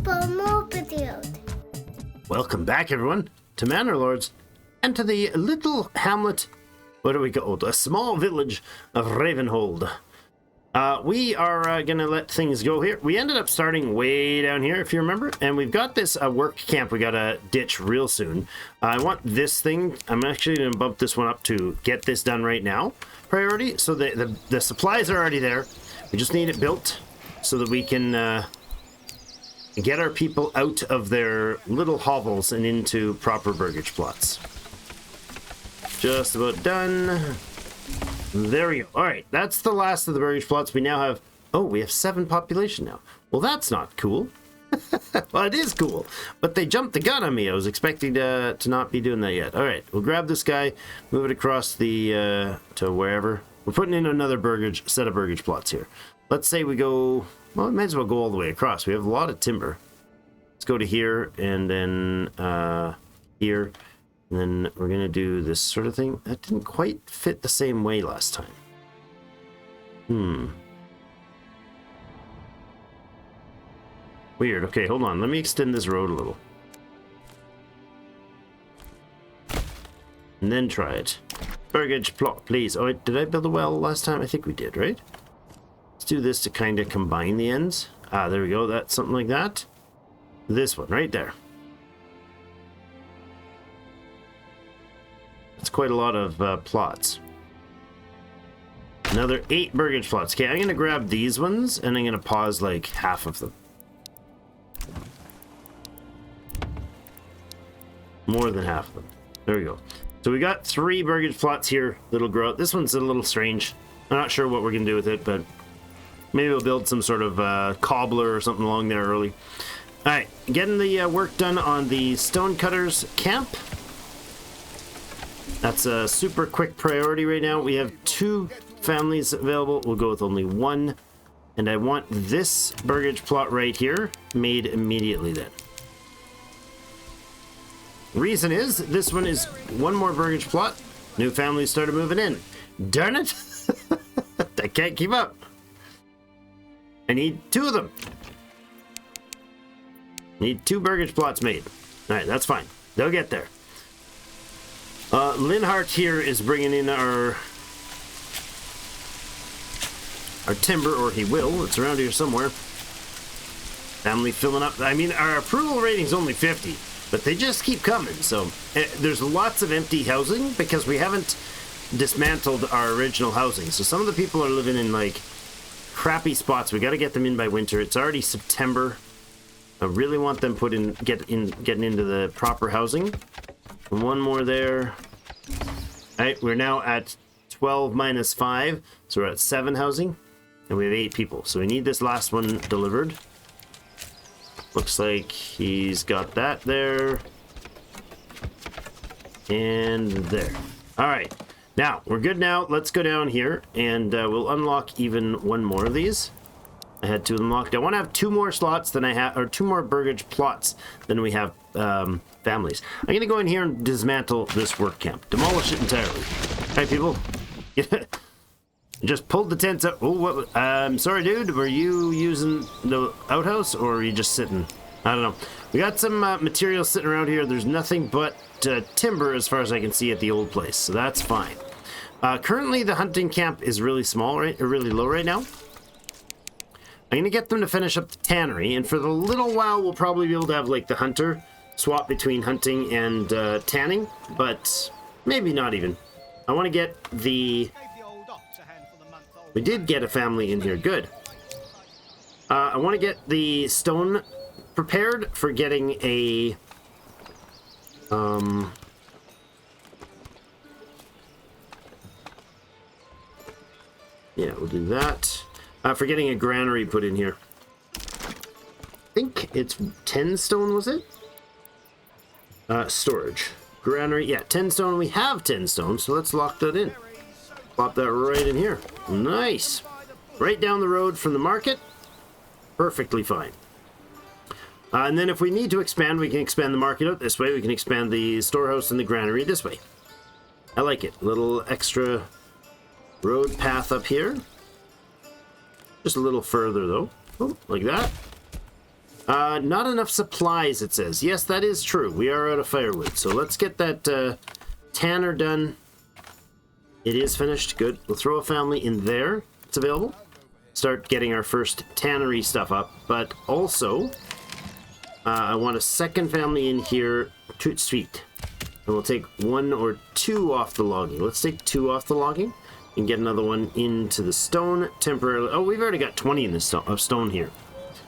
more videos. Welcome back, everyone, to Manor Lords and to the little hamlet, what do we call it? A small village of Ravenhold. We are going to let things go here. We ended up starting way down here, if you remember, and we've got this work camp we got to ditch real soon. I want this thing. I'm actually going to bump this one up to get this done right now. Priority. So the supplies are already there. We just need it built so that we can get our people out of their little hovels and into proper burgage plots. Just about done. There we go. All right, that's the last of the burgage plots. We now have, oh, we have 7 population now. Well, that's not cool. Well, it is cool, but they jumped the gun on me. I was expecting to not be doing that yet. All right, we'll grab this guy, move it across the to wherever. We're putting in another set of burgage plots here. Let's say we go, well, we might as well go all the way across. We have a lot of timber. Let's go to here and then here. And then we're going to do this sort of thing. That didn't quite fit the same way last time. Weird. Okay, hold on. Let me extend this road a little. And then try it. Burgage plot, please. Oh, did I build a well last time? I think we did, right? Let's do this to kind of combine the ends. Ah, there we go. That's something like that. This one right there. That's quite a lot of plots. Another 8 burgage plots. Okay, I'm going to grab these ones and I'm going to pause like half of them. More than half of them. There we go. So we got 3 burgage plots here that'll grow out. This one's a little strange. I'm not sure what we're going to do with it, but maybe we'll build some sort of cobbler or something along there early. Alright, getting the work done on the stonecutters camp. That's a super quick priority right now. We have 2 families available. We'll go with only 1. And I want this burgage plot right here made immediately then. Reason is, this one is 1 more burgage plot. New families started moving in. Darn it! I can't keep up. I need 2 of them. Need 2 burgage plots made. Alright, that's fine. They'll get there. Linhart here is bringing in our timber, or he will. It's around here somewhere. Family filling up. I mean, our approval rating's only 50, but they just keep coming. So there's lots of empty housing because we haven't dismantled our original housing. So some of the people are living in like crappy spots. We got to get them in by winter. It's already September. I really want them getting into the proper housing. 1 more there. All right, we're now at 12 minus 5, so we're at 7 housing, and we have 8 people. So we need this last one delivered. Looks like he's got that there. And there. All right, now we're good now. Let's go down here, and we'll unlock even 1 more of these. I had 2 unlocked. I want to have 2 more slots than I have, or 2 more burgage plots than we have families. I'm going to go in here and dismantle this work camp. Demolish it entirely. All right, people. Just pulled the tents up. Oh, what? I'm sorry, dude. Were you using the outhouse, or are you just sitting? I don't know. We got some material sitting around here. There's nothing but timber as far as I can see at the old place, so that's fine. Currently, the hunting camp is really small, right? Or really low right now. I'm going to get them to finish up the tannery, and for the little while, we'll probably be able to have, like, the hunter swap between hunting and tanning, but maybe not even. I want to get the... We did get a family in here. Good. I want to get the stone prepared for getting a... Yeah, we'll do that. For getting a granary put in here. I think it's 10 stone, was it? Storage. Granary, yeah, 10 stone. We have 10 stone, so let's lock that in. Plop that right in here. Nice. Right down the road from the market. Perfectly fine. And then if we need to expand, we can expand the market out this way. We can expand the storehouse and the granary this way. I like it. Little extra road path up here. Just a little further, though. Oh, like that. Not enough supplies, it says. Yes, that is true. We are out of firewood. So let's get that tanner done. It is finished. Good. We'll throw a family in there. It's available. Start getting our first tannery stuff up. But also, I want a second family in here. Tout suite. And we'll take 1 or 2 off the logging. Let's take 2 off the logging and get another one into the stone temporarily. Oh, we've already got 20 in this stone here.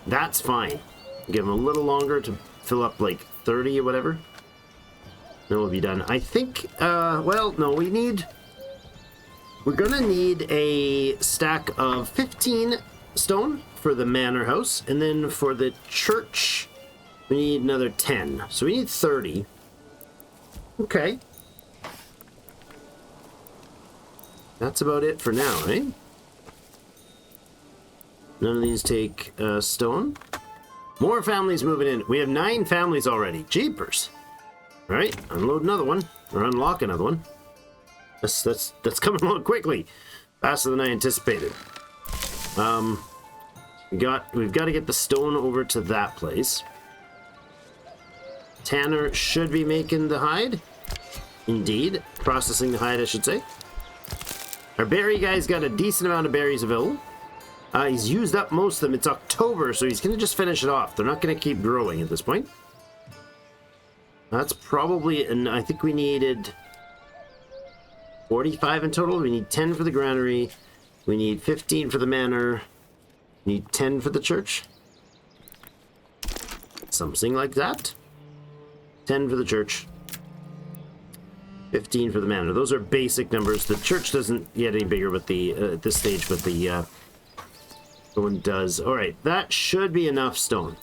That's fine. Give them a little longer to fill up like 30 or whatever. Then we'll be done. I think, well, no, we're gonna need a stack of 15 stone for the manor house. And then for the church, we need another 10. So we need 30. Okay. That's about it for now, right? None of these take stone. More families moving in. We have 9 families already. Jeepers. All right, unload another one, or unlock another one. That's coming along quickly, faster than I anticipated. We've got to get the stone over to that place. Tanner should be making the hide. Indeed, processing the hide, I should say. Our berry guy's got a decent amount of berries available. He's used up most of them. It's October, so he's going to just finish it off. They're not going to keep growing at this point. That's probably, and I think we needed 45 in total. We need 10 for the granary. We need 15 for the manor. We need 10 for the church. Something like that. 10 for the church. 15 for the manor. Those are basic numbers. The church doesn't get any bigger with the at this stage, but the one does. All right, that should be enough stone.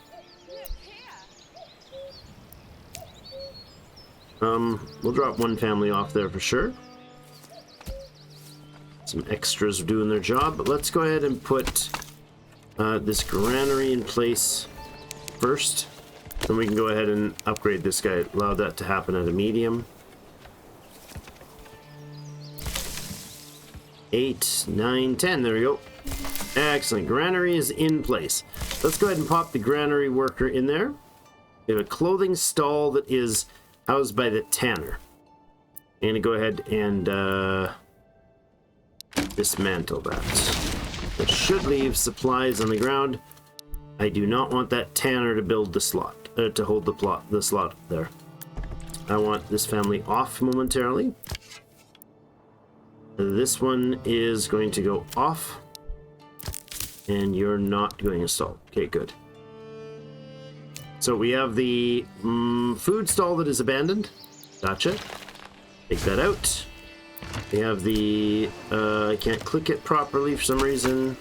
We'll drop one family off there for sure. Some extras are doing their job, but let's go ahead and put this granary in place first. Then we can go ahead and upgrade this guy. Allow that to happen at a medium. 8, 9, 10. There we go. Excellent. Granary is in place. Let's go ahead and pop the granary worker in there. We have a clothing stall that is housed by the tanner. I'm going to go ahead and dismantle that. That should leave supplies on the ground. I do not want that tanner to build the slot, to hold the slot there. I want this family off momentarily. This one is going to go off. And you're not going to stall. Okay, good. So we have the food stall that is abandoned. Gotcha. Take that out. We have the... I can't click it properly for some reason.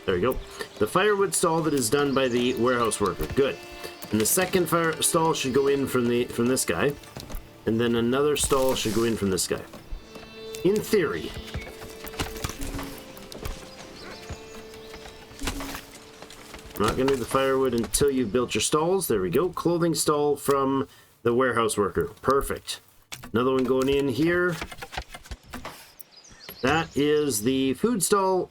There we go. The firewood stall that is done by the warehouse worker. Good. And the second fire stall should go in from this guy. And then another stall should go in from this guy. In theory. I'm not going to do the firewood until you've built your stalls. There we go. Clothing stall from the warehouse worker. Perfect. Another one going in here. That is the food stall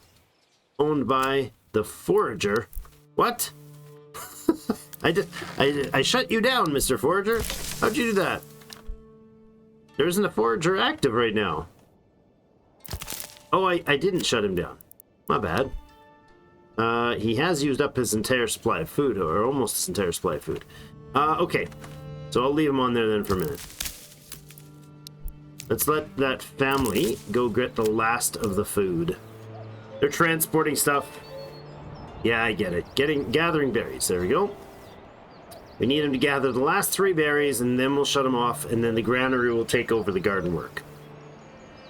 owned by the forager. What? I shut you down, Mr. Forager. How'd you do that? There isn't a forager active right now. Oh, I didn't shut him down. My bad. He has used up his entire supply of food, or almost his entire supply of food. Okay. So I'll leave him on there then for a minute. Let's let that family go get the last of the food. They're transporting stuff. Yeah, I get it. Gathering berries. There we go. We need him to gather the last 3 berries, and then we'll shut him off, and then the granary will take over the garden work.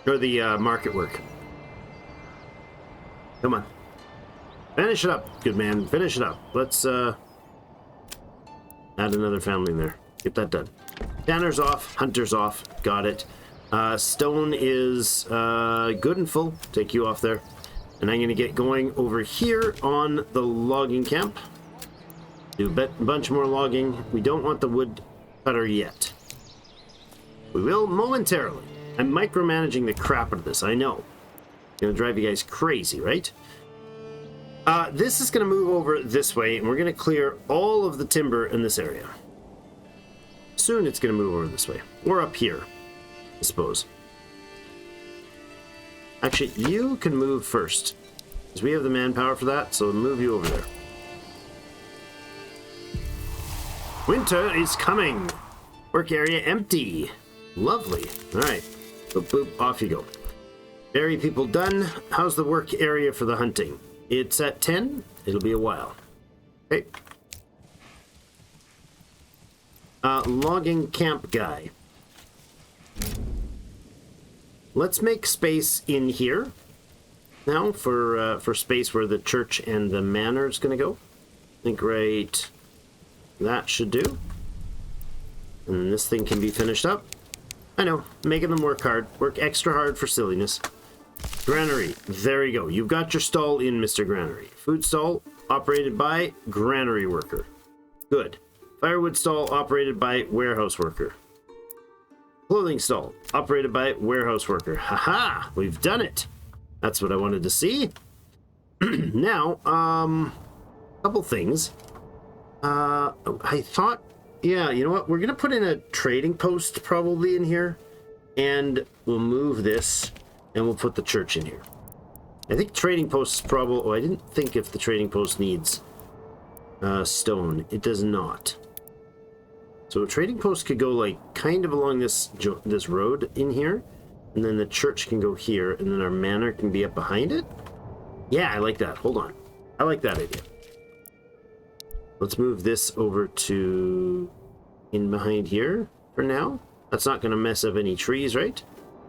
Or the market work. Come on. Finish it up, good man. Finish it up. Let's add another family in there. Get that done. Tanner's off. Hunter's off. Got it. Stone is good and full. Take you off there. And I'm going to get going over here on the logging camp. Do a bunch more logging. We don't want the wood cutter yet. We will momentarily. I'm micromanaging the crap out of this. I know. It's going to drive you guys crazy, right? This is going to move over this way, and we're going to clear all of the timber in this area. Soon it's going to move over this way. Or up here, I suppose. Actually, you can move first, because we have the manpower for that, so move you over there. Winter is coming. Work area empty. Lovely. All right. Boop, boop, off you go. Berry people done. How's the work area for the hunting? It's at 10. It'll be a while. Okay. Logging camp guy. Let's make space in here now for space where the church and the manor is going to go. I think right. That should do. And this thing can be finished up. I know, making them work hard. Work extra hard for silliness. Granary. There you go. You've got your stall in, Mr. Granary. Food stall operated by granary worker. Good. Firewood stall operated by warehouse worker. Clothing stall operated by warehouse worker. Haha! We've done it. That's what I wanted to see. Now, couple things. I thought, yeah, you know what? We're going to put in a trading post probably in here. And we'll move this and we'll put the church in here. I think trading post is probably... Oh, I didn't think if the trading post needs stone. It does not. So a trading post could go like kind of along this road in here. And then the church can go here. And then our manor can be up behind it. Yeah, I like that. Hold on. I like that idea. Let's move this over to in behind here for now. That's not going to mess up any trees, right?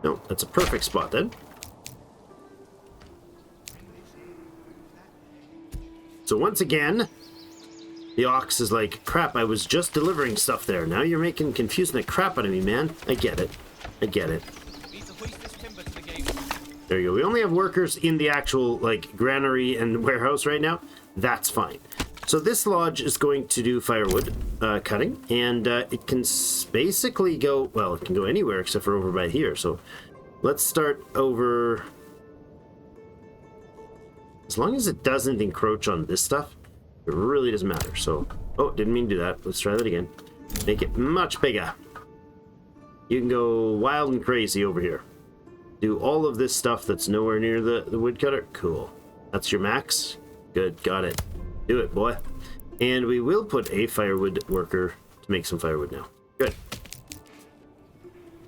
No, that's a perfect spot then. So once again, the ox is like, crap, I was just delivering stuff there. Now you're confusing the crap out of me, man. I get it. I get it. There you go. We only have workers in the actual, like, granary and warehouse right now. That's fine. So this lodge is going to do firewood cutting, and it can basically go, well, it can go anywhere except for over by here. So let's start over, as long as it doesn't encroach on this stuff, it really doesn't matter. So, oh, didn't mean to do that. Let's try that again. Make it much bigger. You can go wild and crazy over here. Do all of this stuff that's nowhere near the woodcutter. Cool. That's your max. Good, got it. Do it, boy. And we will put a firewood worker to make some firewood now. Good.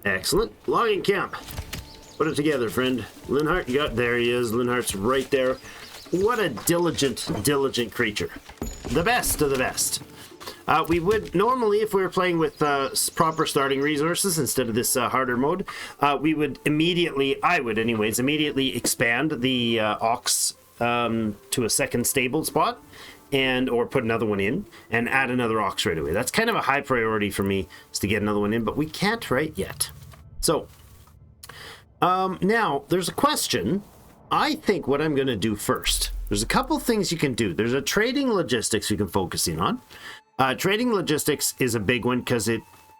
Excellent. Logging camp. Put it together, friend. Linhart, you got... There he is. Linhart's right there. What a diligent creature. The best of the best. We would normally, if we were playing with proper starting resources instead of this harder mode, we would immediately, I would anyways, immediately expand the ox to a second stable spot, and or put another one in and add another ox right away. That's kind of a high priority for me, is to get another one in, but we can't right yet. So now there's a question. I think what I'm going to do first, there's a couple things you can do. There's a trading logistics you can focus in on. Trading logistics is a big one because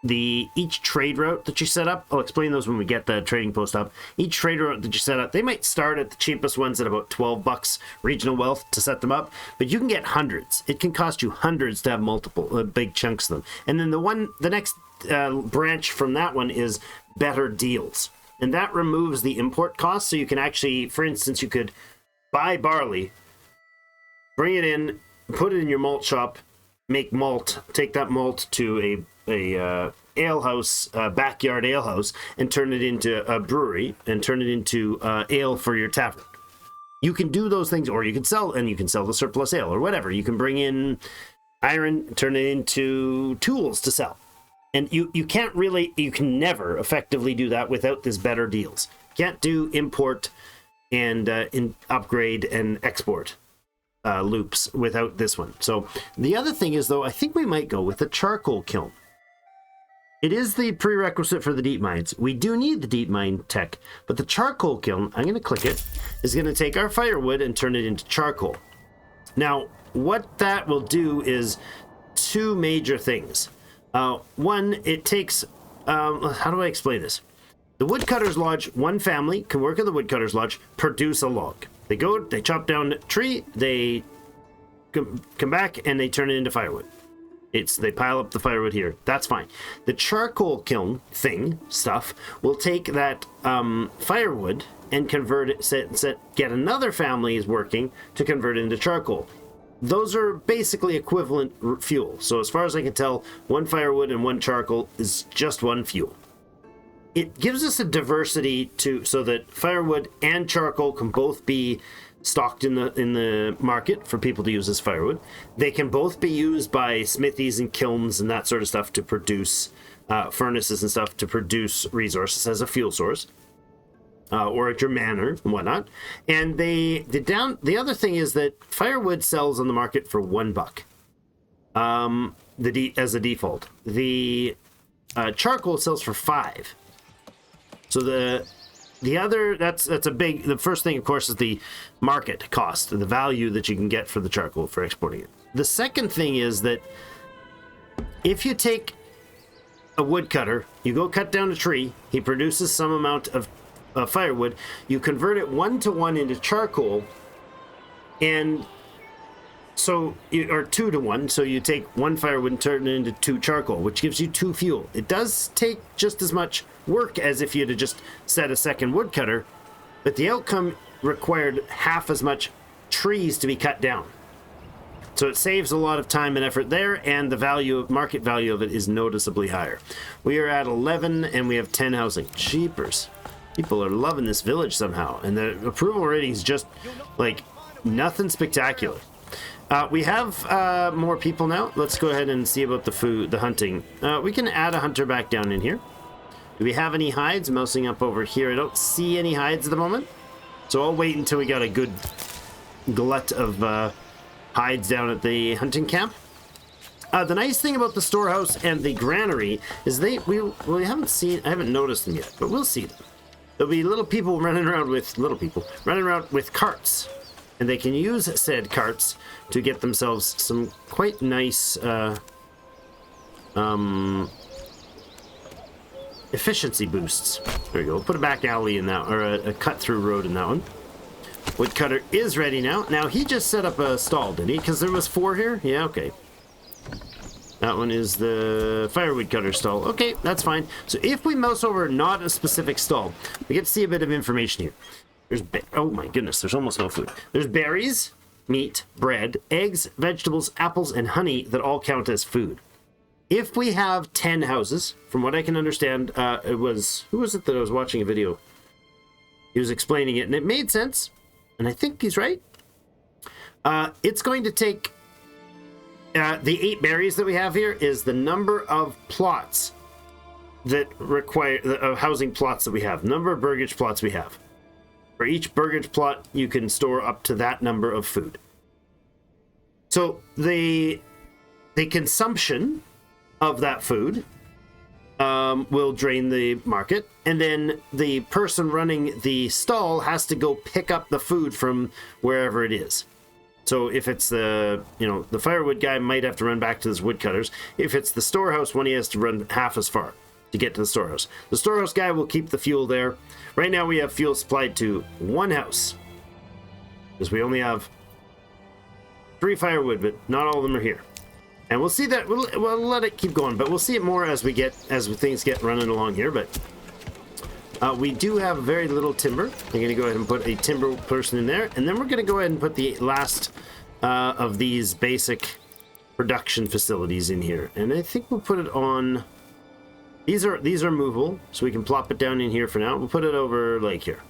each trade route that you set up, I'll explain those when we get the trading post up. Each trade route that you set up, they might start at the cheapest ones at about 12 bucks regional wealth to set them up, but you can get hundreds. It can cost you hundreds to have multiple big chunks of them. And then the next branch from that one is better deals. And that removes the import cost. So you can actually, for instance, you could buy barley, bring it in, put it in your malt shop, make malt, take that malt to a ale house, backyard ale house, and turn it into a brewery and turn it into ale for your tavern. You can do those things, or you can sell the surplus ale or whatever. You can bring in iron, turn it into tools to sell. And you can never effectively do that without this better deals. Can't do import and upgrade and export loops without this one. So the other thing is, though, I think we might go with a charcoal kiln. It is the prerequisite for the deep mines. We do need the deep mine tech, but the charcoal kiln, I'm going to click it, is going to take our firewood and turn it into charcoal. Now, what that will do is two major things. One, it takes, how do I explain this? The Woodcutter's Lodge, one family can work in the Woodcutter's Lodge, produce a log. They go, they chop down a tree, they come back, and they turn it into firewood. They pile up the firewood here. That's fine. The charcoal kiln stuff will take that firewood and convert it, get another family is working to convert it into charcoal. Those are basically equivalent fuel. So as far as I can tell, one firewood and one charcoal is just one fuel. It gives us a diversity so that firewood and charcoal can both be stocked in the market for people to use as firewood. They can both be used by smithies and kilns and that sort of stuff to produce furnaces and stuff to produce resources as a fuel source, or at your manor and whatnot. And the other thing is that firewood sells on the market for $1, as a default. The charcoal sells for $5. So the first thing, of course, is the market cost, the value that you can get for the charcoal for exporting it. The second thing is that if you take a woodcutter, you go cut down a tree, he produces some amount of firewood, you convert it 1-to-1 into charcoal, and so or 2-to-1, so you take one firewood and turn it into 2 charcoal, which gives you 2 fuel. It does take just as much work as if you had just set a second woodcutter, but the outcome required half as much trees to be cut down. So it saves a lot of time and effort there, and the market value of it is noticeably higher. We are at 11 and we have 10 housing. Jeepers. People are loving this village somehow, and the approval rating is just like nothing spectacular. We have more people now. Let's go ahead and see about the hunting. We can add a hunter back down in here. Do we have any hides? Mousing up over here. I don't see any hides at the moment. So I'll wait until we got a good glut of hides down at the hunting camp. The nice thing about the storehouse and the granary is I haven't noticed them yet, but we'll see them. There'll be little people running around with carts. And they can use said carts to get themselves some quite nice efficiency boosts. There we go. We'll put a back alley in that, or a cut-through road in that one. Woodcutter is ready now. Now, he just set up a stall, did he? Because there was 4 here? Yeah, okay. That one is the firewood cutter stall. Okay, that's fine. So if we mouse over not a specific stall, we get to see a bit of information here. Oh my goodness, there's almost no food. There's berries, meat, bread, eggs, vegetables, apples, and honey that all count as food. If we have 10 houses, from what I can understand, who was it that I was watching a video? He was explaining it, and it made sense, and I think he's right. It's going to take, the 8 berries that we have here is the number of plots that require, housing plots that we have, number of burgage plots we have. For each burgage plot, you can store up to that number of food. So the consumption of that food will drain the market, and then the person running the stall has to go pick up the food from wherever it is. So if it's the firewood guy might have to run back to his woodcutters. If it's the storehouse one, he has to run half as far to get to the storehouse. The storehouse guy will keep the fuel there. Right now we have fuel supplied to 1 house, because we only have 3 firewood, but not all of them are here. And we'll see that, we'll let it keep going, but we'll see it more as things get running along here. But we do have very little timber. I'm going to go ahead and put a timber person in there, and then we're going to go ahead and put the last of these basic production facilities in here. And I think we'll put it on... These are movable, so we can plop it down in here for now. We'll put it over like here.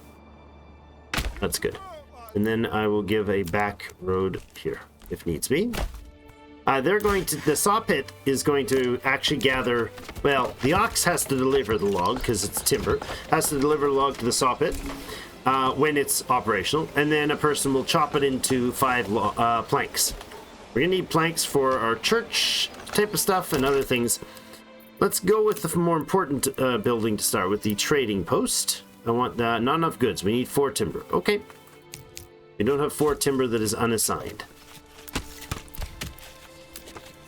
That's good. And then I will give a back road here, if needs be. The saw pit is going to actually gather, well, the ox has to deliver the log, because it's timber, has to deliver the log to the saw pit when it's operational, and then a person will chop it into 5 planks. We're going to need planks for our church type of stuff and other things. Let's go with the more important building to start with, the trading post. I want not enough goods. We need 4 timber. Okay. We don't have 4 timber that is unassigned.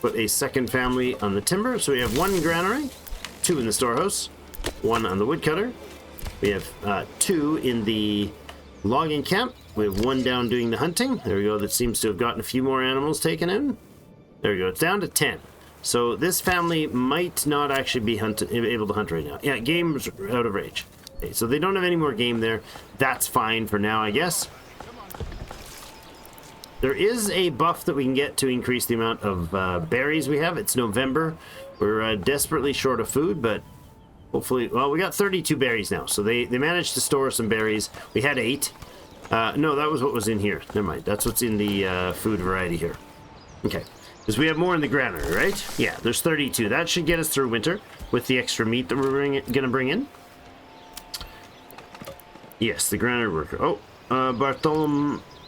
Put a second family on the timber. So we have 1 granary, 2 in the storehouse, 1 on the woodcutter. We have 2 in the logging camp, we have one down doing the hunting. There we go. That seems to have gotten a few more animals taken in. There we go. It's down to 10. So this family might not actually be able to hunt right now. Yeah, game's out of range. Okay, so they don't have any more game there. That's fine for now, I guess. There is a buff that we can get to increase the amount of berries we have. It's November. We're desperately short of food, but hopefully... Well, we got 32 berries now, so they managed to store some berries. We had 8. No, that was what was in here. Never mind. That's what's in the food variety here. Okay. Because we have more in the granary, right? Yeah, there's 32. That should get us through winter with the extra meat that we're going to bring in. Yes, the granary worker. Oh,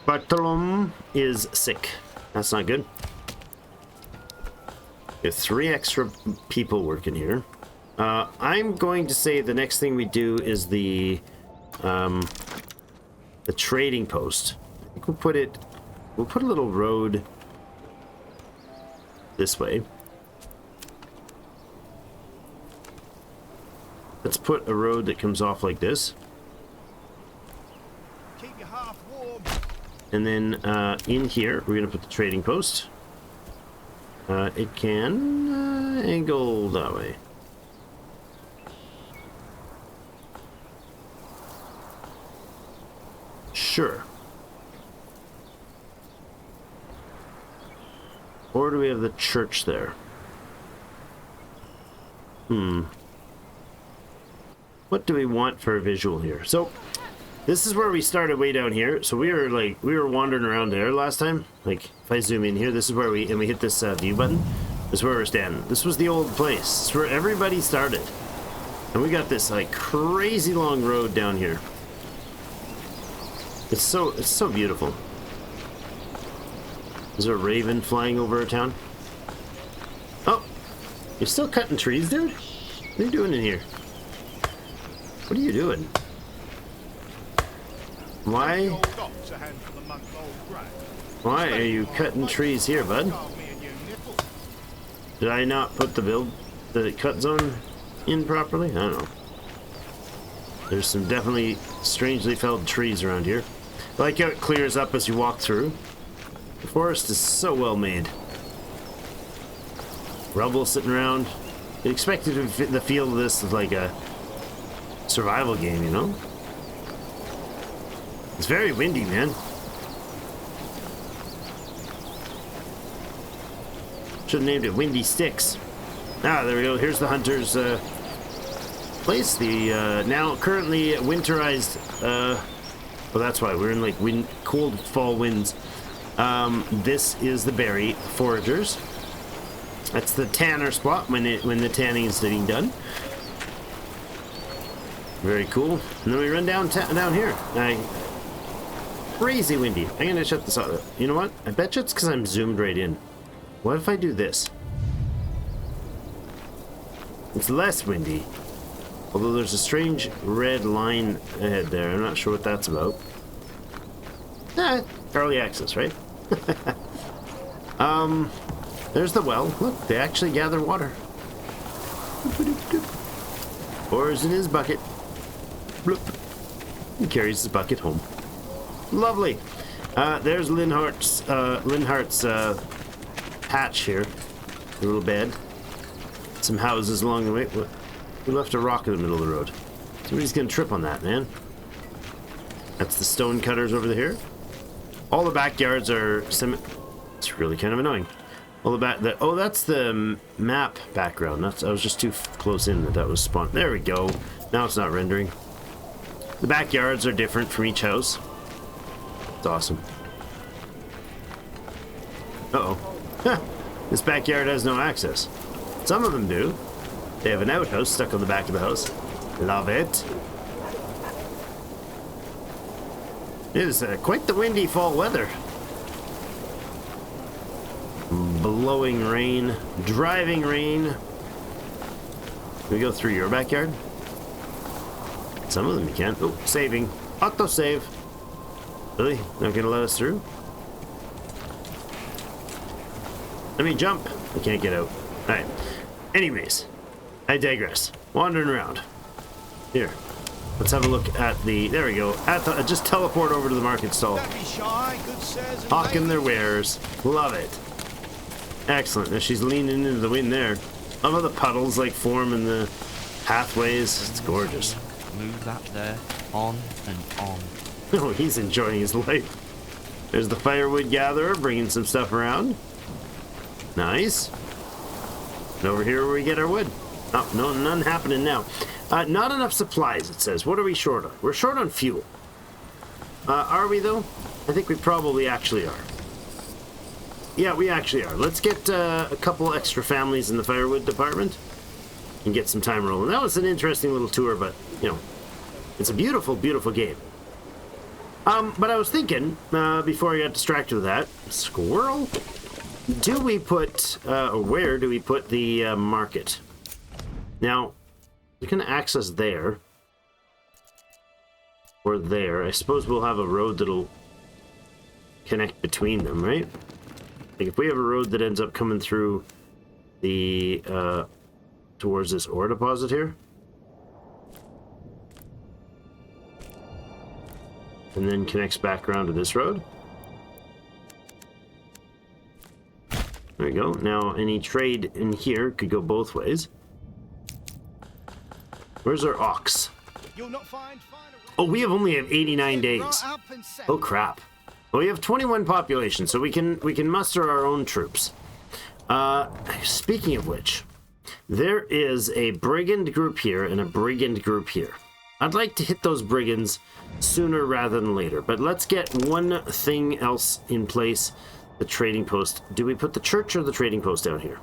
Bartolom is sick. That's not good. We have 3 extra people working here. I'm going to say the next thing we do is the trading post. I think we'll put a little road this way. Let's put a road that comes off like this. Keep your half warm. And then in here, we're going to put the trading post. It can angle that way. Sure. Or do we have the church there? What do we want for a visual here? So, this is where we started way down here. So we were wandering around there last time. Like, if I zoom in here, this is where we hit this view button. This is where we're standing. This was the old place. This is where everybody started. And we got this, like, crazy long road down here. It's so beautiful. Is there a raven flying over our town? Oh, you're still cutting trees, dude? What are you doing in here? What are you doing? Why are you cutting trees here, bud? Did I not put the cut zone in properly? I don't know. There's some definitely strangely felled trees around here. I like how it clears up as you walk through. The forest is so well made. Rubble sitting around. You expected the feel of this is like a survival game, you know? It's very windy, man. Should have named it Windy Sticks. Ah, there we go. Here's the hunter's place. The now currently winterized. Well, that's why we're in like cold fall winds. This is the berry foragers. That's the tanner spot when the tanning is being done. Very cool. And then we run down here. Crazy windy. I'm gonna shut this off. You know what? I bet you it's because I'm zoomed right in. What if I do this? It's less windy. Although there's a strange red line ahead there. I'm not sure what that's about. Early access, right? There's the well. Look, they actually gather water. Pours in his bucket. Bloop. He carries his bucket home. Lovely. There's Linhart's patch here. A little bed. Some houses along the way. We left a rock in the middle of the road. Somebody's gonna trip on that, man. That's the stone cutters over here. All the backyards are it's really kind of annoying. All oh, that's the map background. I was just too close in that was spawned. There we go. Now it's not rendering. The backyards are different from each house. It's awesome. Uh-oh. This backyard has no access. Some of them do. They have an outhouse stuck on the back of the house. Love it. It is quite the windy fall weather. Blowing rain, driving rain. Can we go through your backyard? Some of them you can. Oh, saving. Auto save. Really? Not gonna let us through? Let me jump. I can't get out. Alright. Anyways, I digress. Wandering around. Here. Let's have a look at the, there we go, at the, just teleport over to the market stall. Hawking their wares. Love it. Excellent. Now she's leaning into the wind there. Love how the puddles like form in the pathways. It's gorgeous. Move that there, on and on. Oh, he's enjoying his life. There's the firewood gatherer bringing some stuff around. Nice. And over here where we get our wood. Oh, no, none happening now. Not enough supplies, it says. What are we short on? We're short on fuel. Are we, though? I think we probably actually are. Yeah, we actually are. Let's get a couple extra families in the firewood department and get some time rolling. That was an interesting little tour, but, you know, it's a beautiful, beautiful game. But I was thinking, before I got distracted with that, squirrel, do we put, where do we put the market? Now, we can access there. Or there. I suppose we'll have a road that'll connect between them, right? Like if we have a road that ends up coming through the, towards this ore deposit here. And then connects back around to this road. There we go. Now, any trade in here could go both ways. Where's our ox? Oh, we only have 89 days. Oh, crap. Well, we have 21 population, so we can muster our own troops. Speaking of which, there is a brigand group here and a brigand group here. I'd like to hit those brigands sooner rather than later, but let's get one thing else in place. The trading post. Do we put the church or the trading post down here?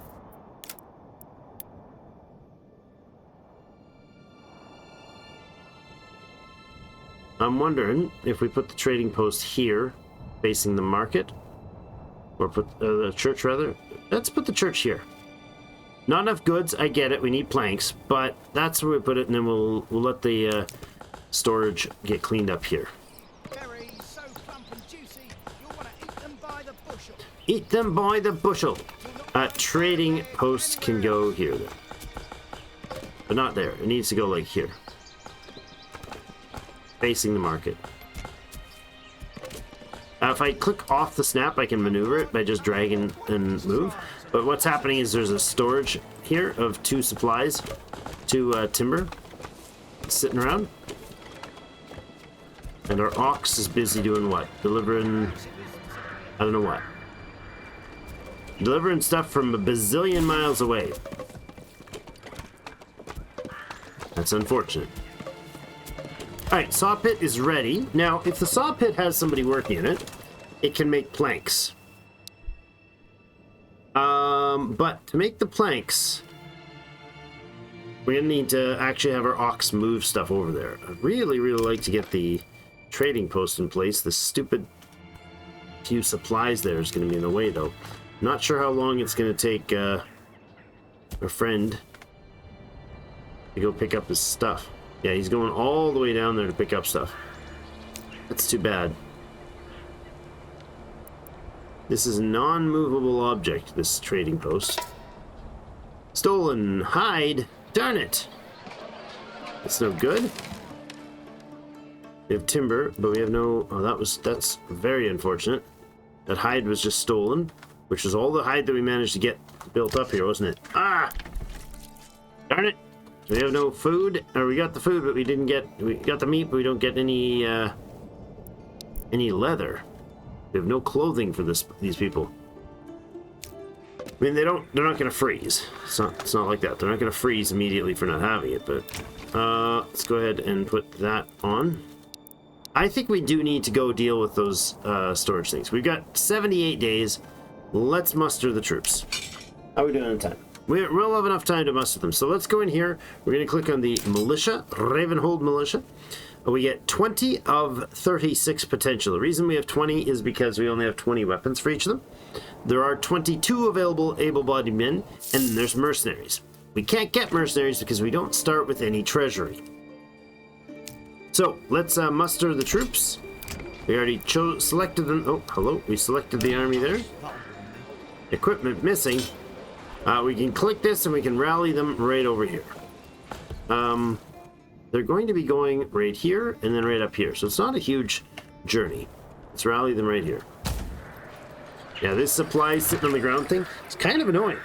I'm wondering if we put the trading post here, facing the market, or put the church rather. Let's put the church here. Not enough goods, I get it, we need planks, but that's where we put it, and then we'll let the storage get cleaned up here. Berries so plump and juicy, you'll want to eat them by the bushel. Eat them by the bushel. Trading post can go here then. But not there, it needs to go like here. Facing the market. If I click off the snap, I can maneuver it by just dragging and move. But what's happening is there's a storage here of 2 supplies, 2 timber sitting around. And our ox is busy doing what? Delivering, I don't know what. Delivering stuff from a bazillion miles away. That's unfortunate. Alright, saw pit is ready. Now, if the saw pit has somebody working in it, it can make planks. But to make the planks, we're gonna need to actually have our ox move stuff over there. I'd really, really like to get the trading post in place. The stupid few supplies there is gonna be in the way, though. Not sure how long it's gonna take our friend to go pick up his stuff. Yeah, he's going all the way down there to pick up stuff. That's too bad. This is a non-movable object, this trading post. Stolen hide. Darn it. That's no good. We have timber, but we have no... Oh, that's very unfortunate. That hide was just stolen, which is all the hide that we managed to get built up here, wasn't it? Ah! Darn it. We have no food, or we got the food, but we didn't get... We got the meat, but we don't get any leather. We have no clothing for these people. I mean, they're not going to freeze. It's not like that. They're not going to freeze immediately for not having it, but let's go ahead and put that on. I think we do need to go deal with those storage things. We've got 78 days. Let's muster the troops. How are we doing on time? We'll have enough time to muster them. So let's go in here. We're going to click on the militia, Ravenhold militia. We get 20 of 36 potential. The reason we have 20 is because we only have 20 weapons for each of them. There are 22 available able-bodied men, and then there's mercenaries. We can't get mercenaries because we don't start with any treasury. So let's muster the troops. We already selected them. Oh, hello. We selected the army there. Equipment missing. We can click this and we can rally them right over here. they're going to be going right here and then right up here. So it's not a huge journey. Let's rally them right here. Yeah, this supply sitting on the ground thing, it's kind of annoying.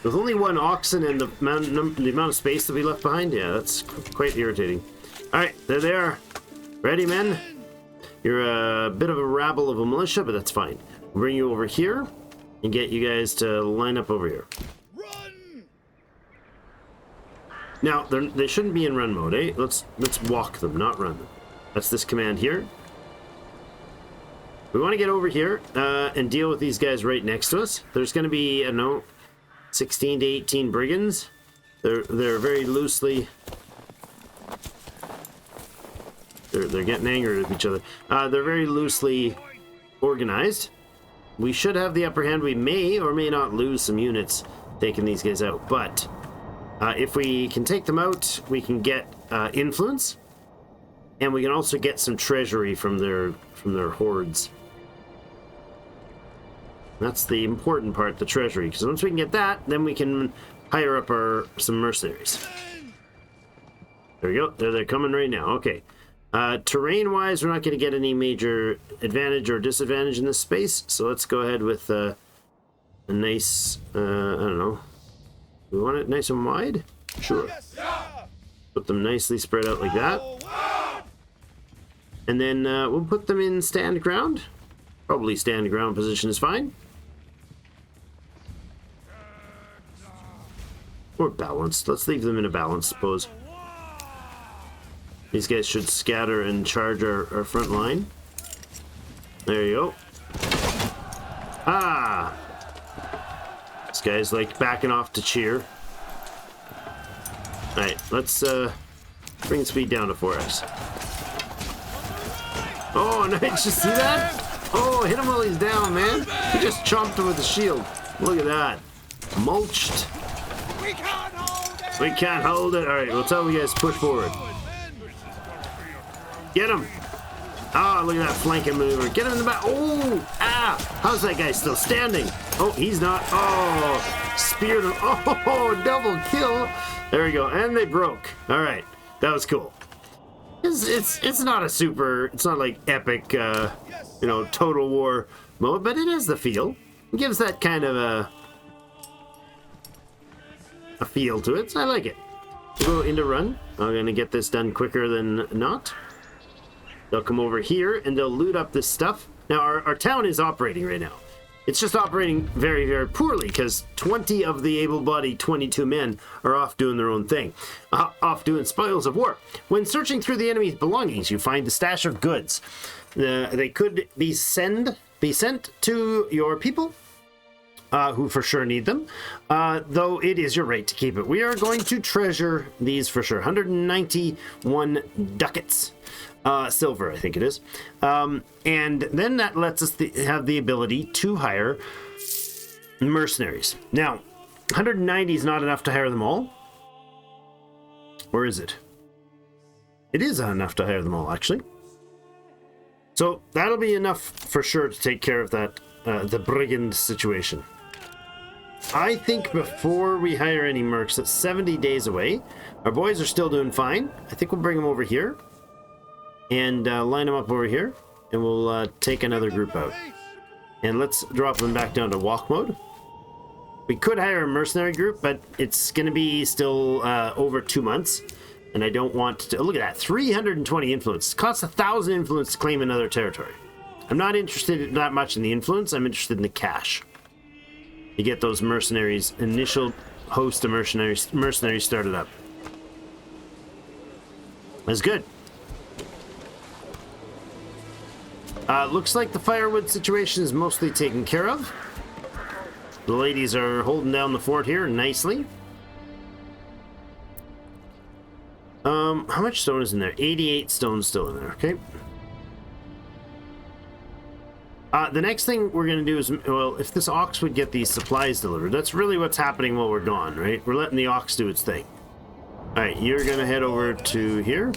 With only one oxen and the amount of space that we left behind, yeah, that's quite irritating. All right, there they are. Ready, men? You're a bit of a rabble of a militia, but that's fine. We'll bring you over here and get you guys to line up over here. Run! Now, they shouldn't be in run mode, eh? Let's walk them, not run them. That's this command here. We want to get over here and deal with these guys right next to us. There's going to be, I don't know, 16 to 18 brigands. They're very loosely... They're getting angry with each other. They're very loosely organized. We should have the upper hand. We may or may not lose some units taking these guys out. But if we can take them out, we can get influence. And we can also get some treasury from their hordes. That's the important part, the treasury. Because once we can get that, then we can hire up some mercenaries. There we go. They're coming right now. Okay. Terrain-wise, we're not going to get any major advantage or disadvantage in this space. So let's go ahead with a nice, I don't know. We want it nice and wide? Sure. Put them nicely spread out like that. And then we'll put them in stand ground. Probably stand ground position is fine. Or balanced. Let's leave them in a balanced pose. These guys should scatter and charge our front line. There you go. Ah! This guy's like backing off to cheer. Alright, let's bring speed down to 4x. Oh, nice! You see that? Oh, hit him while he's down, man. He just chomped him with the shield. Look at that. Mulched. We can't hold it! We can't hold it. Alright, we'll tell you guys push forward. Get him! Ah, look at that flanking maneuver. Get him in the back. Oh! Ah! How's that guy still standing? Oh, he's not. Oh! Speared him. Oh! Double kill! There we go. And they broke. Alright. That was cool. It's not a super... It's not like epic, you know, Total War mode, but it is the feel. It gives that kind of a feel to it. So I like it. We'll go into run. I'm going to get this done quicker than not. They'll come over here and they'll loot up this stuff. Now, our town is operating right now. It's just operating very, very poorly because 20 of the able-bodied 22 men are off doing their own thing. Off doing spoils of war. When searching through the enemy's belongings, you find the stash of goods. They could be sent to your people, who for sure need them, though it is your right to keep it. We are going to treasure these for sure. 191 ducats. Silver, I think it is. And then that lets us have the ability to hire mercenaries. Now, 190 is not enough to hire them all. Or is it? It is enough to hire them all, actually. So that'll be enough for sure to take care of that, the brigand situation. I think before we hire any mercs, that's 70 days away. Our boys are still doing fine. I think we'll bring them over here. And line them up over here, and we'll take another group out. And let's drop them back down to walk mode. We could hire a mercenary group, but it's going to be still over 2 months. And I don't want to... Look at that, 320 influence. It costs 1,000 influence to claim another territory. I'm not interested that much in the influence, I'm interested in the cash. You get those mercenaries, initial host of mercenaries started up. That's good. Looks like the firewood situation is mostly taken care of. The ladies are holding down the fort here nicely. How much stone is in there? 88 stone still in there, okay. The next thing we're going to do is, well, if this ox would get these supplies delivered, that's really what's happening while we're gone, right? We're letting the ox do its thing. Alright, you're going to head over to here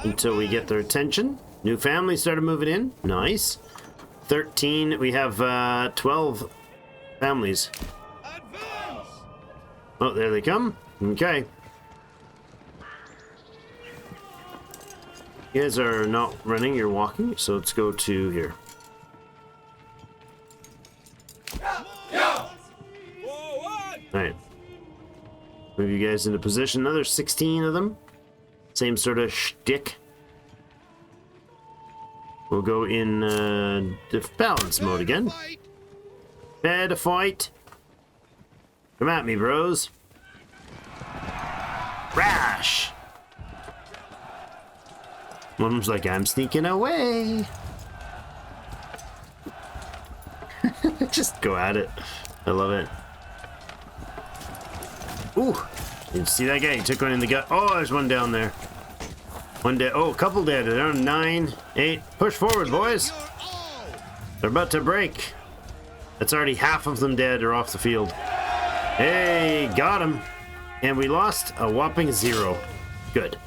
until we get their attention. New family started moving in. Nice. 13. We have 12 families. Oh, there they come. Okay. You guys are not running, you're walking, so let's go to here. Alright. Move you guys into position. Another 16 of them. Same sort of shtick. We'll go in balance mode again. Fair to fight. Come at me, bros. Rash! One of them's like, I'm sneaking away. Just go at it. I love it. Ooh! You see that guy? He took one in the gut. Oh, there's one down there. One dead. Oh, a couple dead. They're on 9, 8. Push forward, boys. They're about to break. That's already half of them dead or off the field. Hey, got him. And we lost a whopping 0. Good.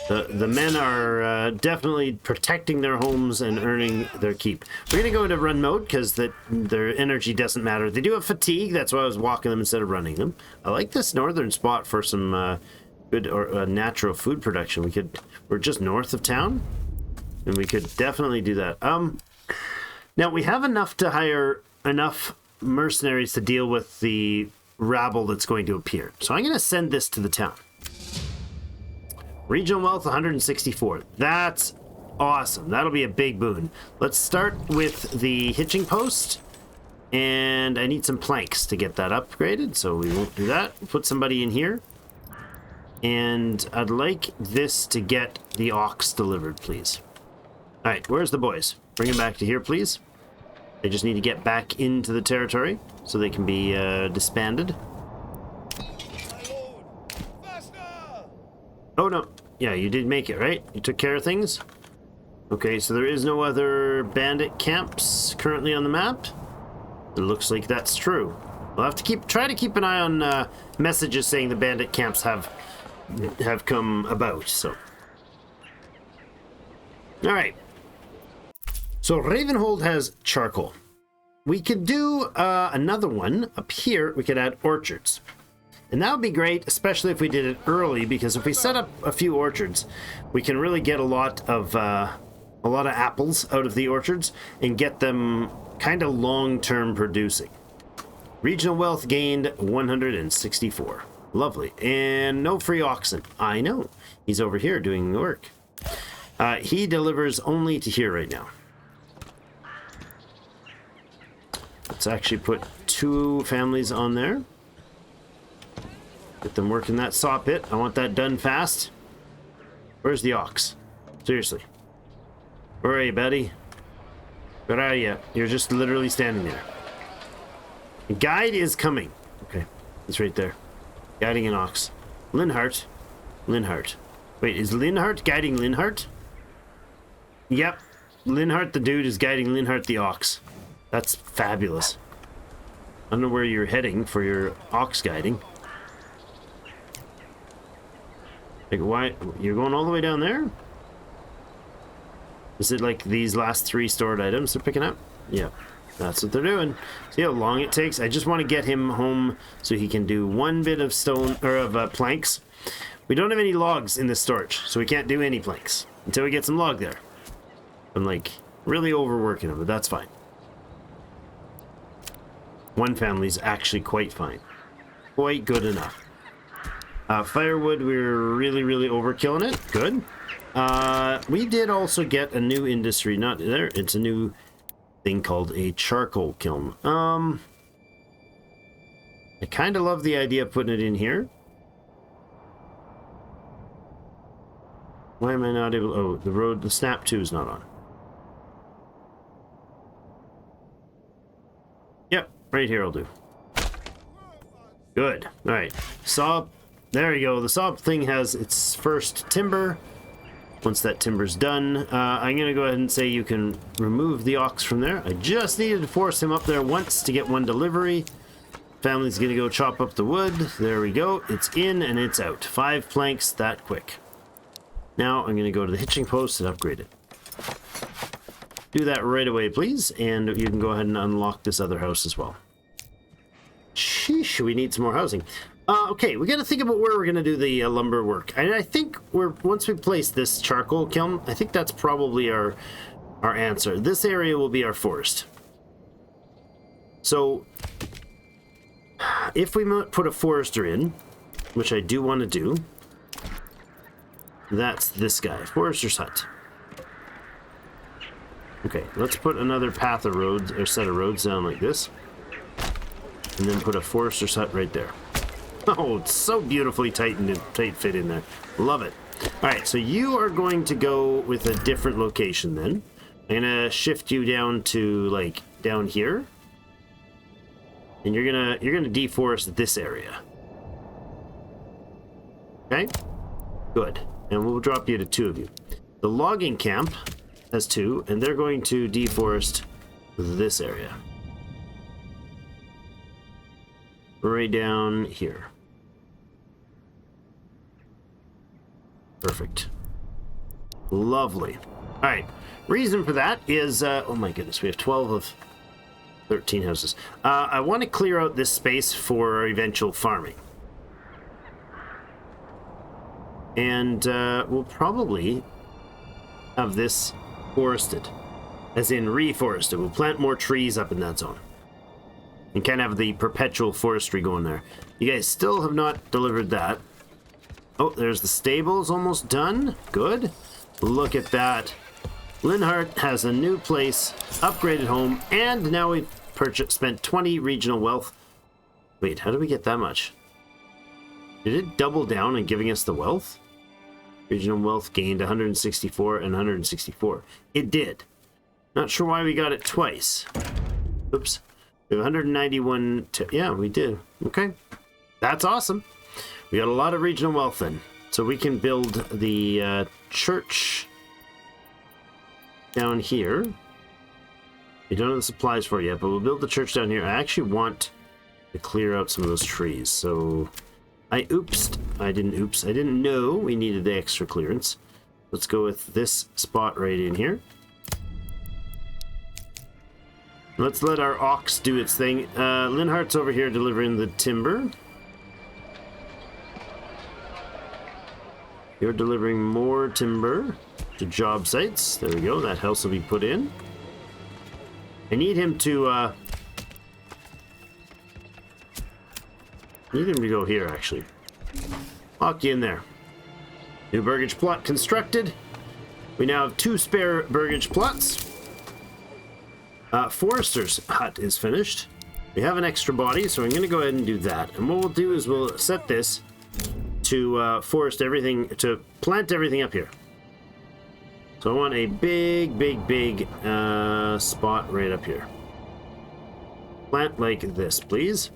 The men are definitely protecting their homes and earning their keep. We're going to go into run mode because their energy doesn't matter. They do have fatigue. That's why I was walking them instead of running them. I like this northern spot for some good or natural food production. We're just north of town, and we could definitely do that. Now we have enough to hire enough mercenaries to deal with the rabble that's going to appear. So I'm going to send this to the town. Regional wealth 164. That's awesome. That'll be a big boon. Let's start with the hitching post. And I need some planks to get that upgraded, so we won't do that. Put somebody in here. And I'd like this to get the ox delivered, please. Alright, where's the boys? Bring them back to here, please. They just need to get back into the territory so they can be disbanded. Oh, no. Yeah, you did make it, right? You took care of things? Okay, so there is no other bandit camps currently on the map. It looks like that's true. We'll have to try to keep an eye on messages saying the bandit camps have come about, so. Alright. So Ravenhold has charcoal. We could do another one up here. We could add orchards. And that would be great, especially if we did it early, because if we set up a few orchards, we can really get a lot of apples out of the orchards and get them kind of long-term producing. Regional wealth gained 164. Lovely. And no free oxen. I know. He's over here doing the work. He delivers only to here right now. Let's actually put 2 families on there. Get them working that saw pit. I want that done fast. Where's the ox? Seriously. Where are you, buddy? Where are you? You're just literally standing there. The guide is coming. Okay. It's right there. Guiding an ox. Linhart. Linhart. Wait, is Linhart guiding Linhart? Yep. Linhart the dude is guiding Linhart the ox. That's fabulous. I don't know where you're heading for your ox guiding. Like, why? You're going all the way down there? Is it like these last 3 stored items they're picking up? Yeah, that's what they're doing. See how long it takes? I just want to get him home so he can do 1 bit of stone, or of planks. We don't have any logs in this storage, so we can't do any planks until we get some log there. I'm like really overworking him, but that's fine. 1 family's actually quite fine. Quite good enough. Firewood, we're really overkilling it. Good. We did also get a new industry. Not there. It's a new thing called a charcoal kiln. I kind of love the idea of putting it in here. Why am I not able... Oh, the snap 2 is not on. Yep, right here will do. Good. All right. Saw... There you go. The saw thing has its first timber. Once that timber's done, I'm going to go ahead and say you can remove the ox from there. I just needed to force him up there once to get 1 delivery. Family's going to go chop up the wood. There we go. It's in and it's out. 5 planks that quick. Now I'm going to go to the hitching post and upgrade it. Do that right away, please. And you can go ahead and unlock this other house as well. Sheesh, we need some more housing. Okay, we got to think about where we're going to do the lumber work. And I think once we place this charcoal kiln, I think that's probably our answer. This area will be our forest. So, if we put a forester in, which I do want to do, that's this guy, Forester's Hut. Okay, let's put another path of roads, or set of roads down like this. And then put a Forester's Hut right there. Oh, it's so beautifully tight fit in there. Love it. Alright, so you are going to go with a different location then. I'm gonna shift you down to, like, down here. And you're gonna deforest this area. Okay? Good. And we'll drop you to 2 of you. The logging camp has 2, and they're going to deforest this area. Right down here. Perfect. Lovely. Alright. Reason for that is, oh my goodness, we have 12 of 13 houses. I want to clear out this space for eventual farming. And we'll probably have this forested. As in reforested. We'll plant more trees up in that zone. And kind of have the perpetual forestry going there. You guys still have not delivered that. Oh, there's the stables almost done. Good. Look at that. Linhart has a new place, upgraded home, and now we've spent 20 regional wealth. Wait, how did we get that much? Did it double down in giving us the wealth? Regional wealth gained 164 and 164. It did. Not sure why we got it twice. Oops. We have 191 yeah, we did. Okay. That's awesome. We got a lot of regional wealth then. So we can build the church down here. We don't have the supplies for it yet, but we'll build the church down here. I actually want to clear out some of those trees. So I didn't know we needed the extra clearance. Let's go with this spot right in here. Let's let our ox do its thing. Linhart's over here delivering the timber. You're delivering more timber to job sites. There we go. That house will be put in. I need him to go here, actually. Lock you in there. New burgage plot constructed. We now have 2 spare burgage plots. Forester's hut is finished. We have an extra body, so I'm going to go ahead and do that. And what we'll do is we'll set this to forest everything, to plant everything up here. So I want a big spot right up here. Plant like this, please.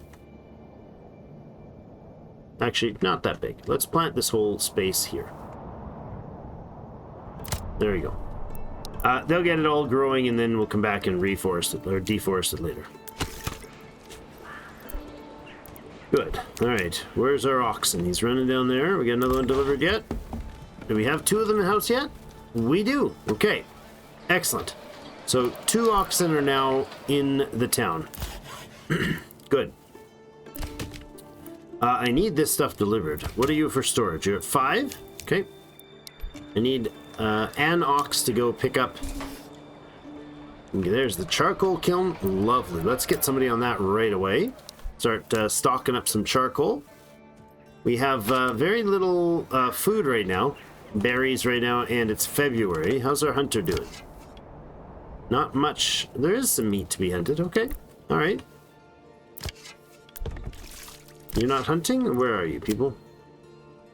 Actually, not that big. Let's plant this whole space here. There we go. They'll get it all growing, and then we'll come back and reforest it, or deforest it later. Good. Alright, where's our oxen? He's running down there. We got another one delivered yet? Do we have 2 of them in the house yet? We do. Okay. Excellent. So 2 oxen are now in the town. Good. I need this stuff delivered. What are you for storage? You're at 5? Okay. I need an ox to go pick up. There's the charcoal kiln. Lovely. Let's get somebody on that right away. Start stocking up some charcoal. We have very little food right now. Berries right now, and it's February. How's our hunter doing? Not much. There is some meat to be hunted. Okay. All right. You're not hunting? Where are you, people?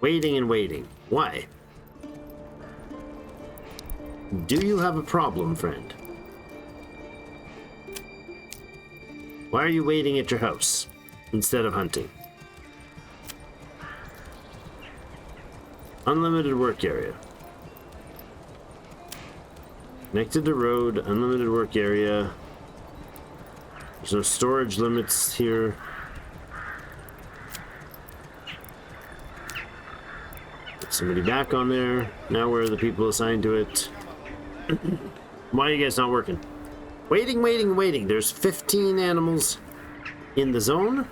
Waiting and waiting. Why? Do you have a problem, friend? Why are you waiting at your house instead of hunting? Unlimited work area. Connected to road, unlimited work area. There's no storage limits here. Get somebody back on there. Now where are the people assigned to it? Why are you guys not working? Waiting, waiting, waiting. There's 15 animals in the zone.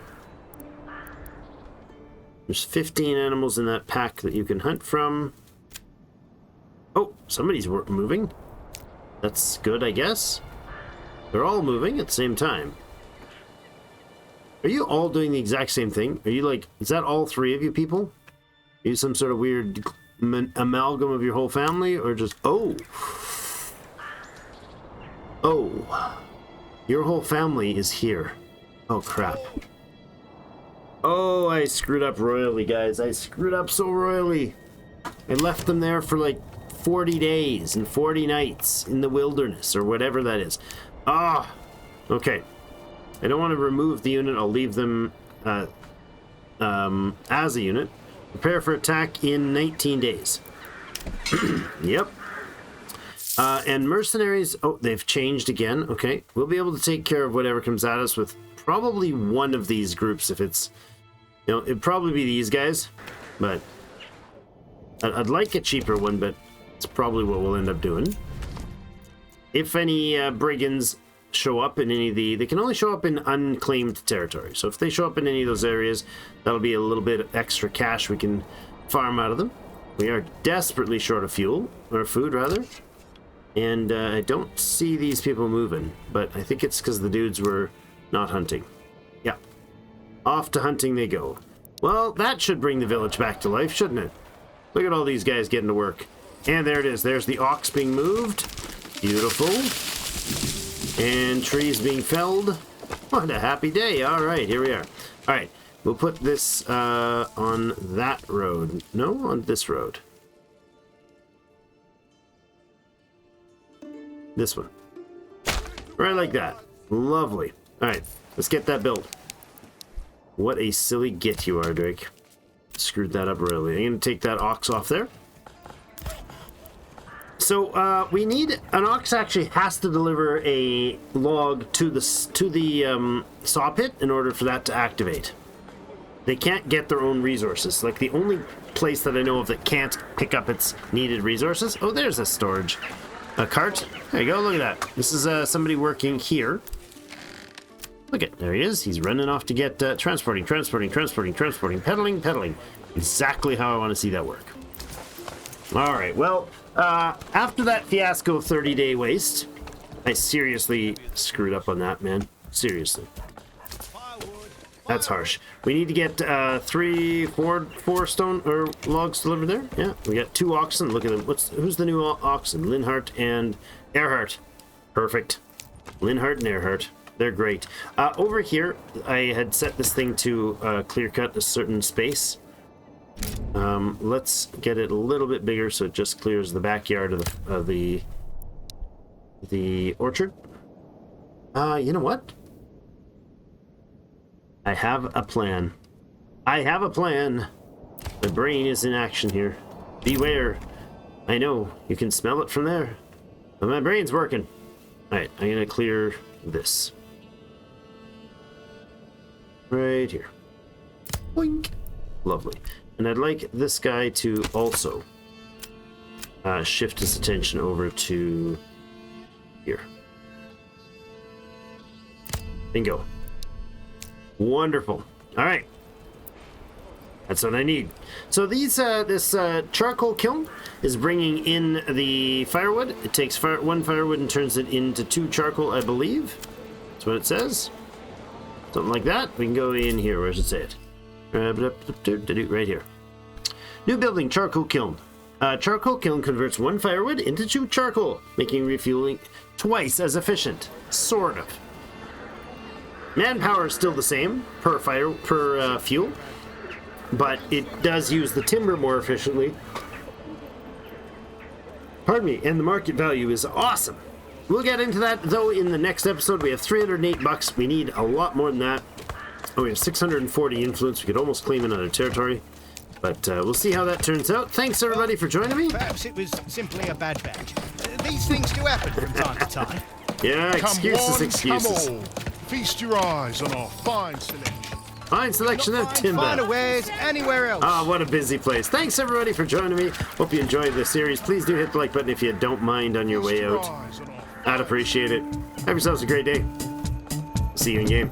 There's 15 animals in that pack that you can hunt from. Oh, somebody's moving. That's good, I guess. They're all moving at the same time. Are you all doing the exact same thing? Are you like, is that all three of you people? Are you some sort of weird amalgam of your whole family? Or just, oh. Oh. Your whole family is here. Oh, crap. Oh, I screwed up royally, guys. I screwed up so royally. I left them there for like 40 days and 40 nights in the wilderness or whatever that is. Ah, okay. I don't want to remove the unit. I'll leave them as a unit. Prepare for attack in 19 days. Yep. And mercenaries, oh, they've changed again. Okay, we'll be able to take care of whatever comes at us with probably one of these groups. If it's, you know, it'd probably be these guys, but I'd like a cheaper one, but it's probably what we'll end up doing. If any brigands show up in any of they can only show up in unclaimed territory. So if they show up in any of those areas, that'll be a little bit of extra cash we can farm out of them. We are desperately short of fuel, or food rather. And I don't see these people moving, but I think it's because the dudes were not hunting. Yeah. Off to hunting they go. Well, that should bring the village back to life, shouldn't it? Look at all these guys getting to work. And there it is. There's the ox being moved. Beautiful. And trees being felled. What a happy day. All right, here we are. All right, we'll put this on that road. No, on this road. This one. Right like that. Lovely. All right, let's get that built. What a silly git you are, Drake. Screwed that up really. I'm going to take that ox off there. So we need an ox actually has to deliver a log to the saw pit in order for that to activate. They can't get their own resources. Like the only place that I know of that can't pick up its needed resources. Oh, there's a storage. A cart. There you go. Look at that. This is somebody working here. Look at, there he is. He's running off to get transporting, pedaling. Exactly how I want to see that work. All right. Well, after that fiasco of 30-day waste, I seriously screwed up on that, man. Seriously. That's harsh. We need to get 4 stone or logs delivered there. Yeah, we got 2 oxen. Look at them. Who's the new oxen? Linhart and Earhart. Perfect. Linhart and Earhart. They're great. Over here, I had set this thing to clear cut a certain space. Let's get it a little bit bigger so it just clears the backyard of the orchard. You know what? I have a plan. I have a plan. My brain is in action here. Beware. I know. You can smell it from there. But my brain's working. Alright, I'm gonna clear this. Right here. Boink. Lovely. And I'd like this guy to also shift his attention over to here. Bingo. Wonderful. All right. That's what I need. So these this charcoal kiln is bringing in the firewood. It takes 1 firewood and turns it into 2 charcoal, I believe. That's what it says. Something like that. We can go in here. Where does it say it? Right here. New building, charcoal kiln. Charcoal kiln converts 1 firewood into 2 charcoal, making refueling twice as efficient. Sort of. Manpower is still the same per fuel, but it does use the timber more efficiently. Pardon me, and the market value is awesome. We'll get into that though in the next episode. We have 308 bucks. We need a lot more than that. Oh, we have 640 influence. We could almost claim another territory, but we'll see how that turns out. Thanks everybody for joining me. Perhaps it was simply a bad batch. These things do happen from time to time. Yeah, excuses. Come all. Feast your eyes on our fine selection. Fine selection of timber. Finer wares anywhere else. Ah, what a busy place. Thanks everybody for joining me. Hope you enjoyed the series. Please do hit the like button if you don't mind on your way out. I'd appreciate it. Have yourselves a great day. See you in game.